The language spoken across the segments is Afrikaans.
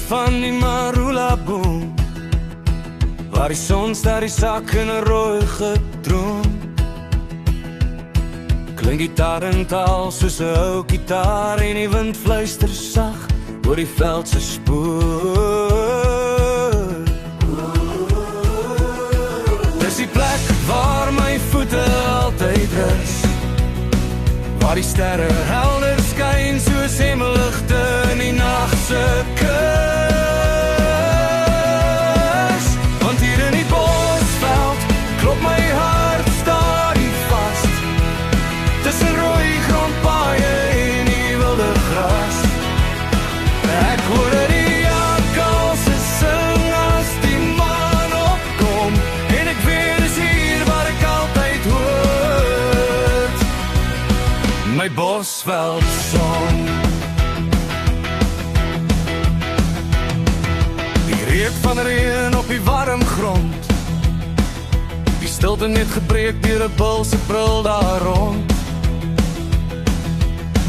van die marula boom, waar die son staar die sak in 'n rooi gedroom. Klink gitaar en taal soos 'n ou gitaar, en die wind fluister sag oor die veld se spoor. Dis die plek waar my voete altyd rus, waar die sterre helder skyn soos hemelligte in die nag se kus. Want hier in die bosveld klop my hart stadig vast, tussen rooi grondpaaie en die wilde gras. Ek hoor die jakkalse sing as die maan opkom, en ek weet dis hier waar ek altyd hoort my bosveld song. Die reuk van reën op die warm grond, die stilte net gebreek deur 'n bul se brul daar rond.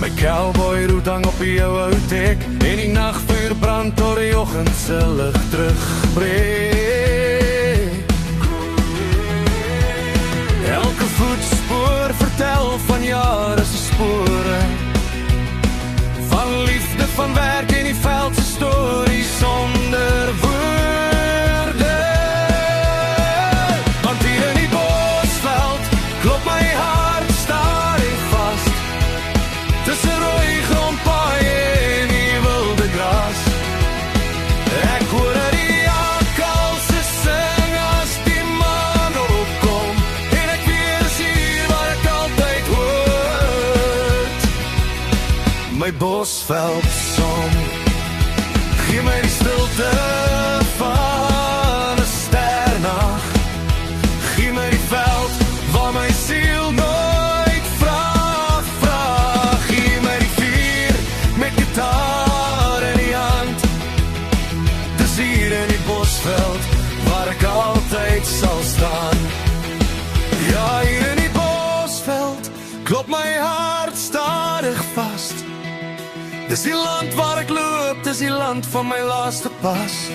My cowboy roet hang op die ou dek, en die nagvuur brand tot die oggend se lig terugbreek. Elke voetspoor vertel van jare se spore, van liefde, van werk en die veld se stories sonder woorde. Want hier in die bosveld klop my hart stadig vast, tussen rooi grondpaaie en die wilde gras. Ek hoor die jakkalse sing as die maan opkom, en ek weet dis hier waar ek altyd hoort my bosveld song. Gee my die stilte van 'n sternag, gee my die veld waar my siel nooit vraag. Gee my die vuur met gitaar in die hand, dis hier in die bosveld waar ek altyd sal staan. Ja, hier in die bosveld klop my hart stadig vast, dis die land waar ek loop, dis die land van my laaste pas.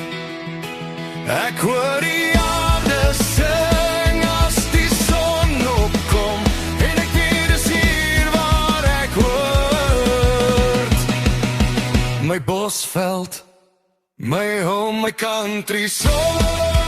Ek hoor die aarde sing as die son opkom, en ek weet dis hier waar ek hoort my bosveld, my home, my country song.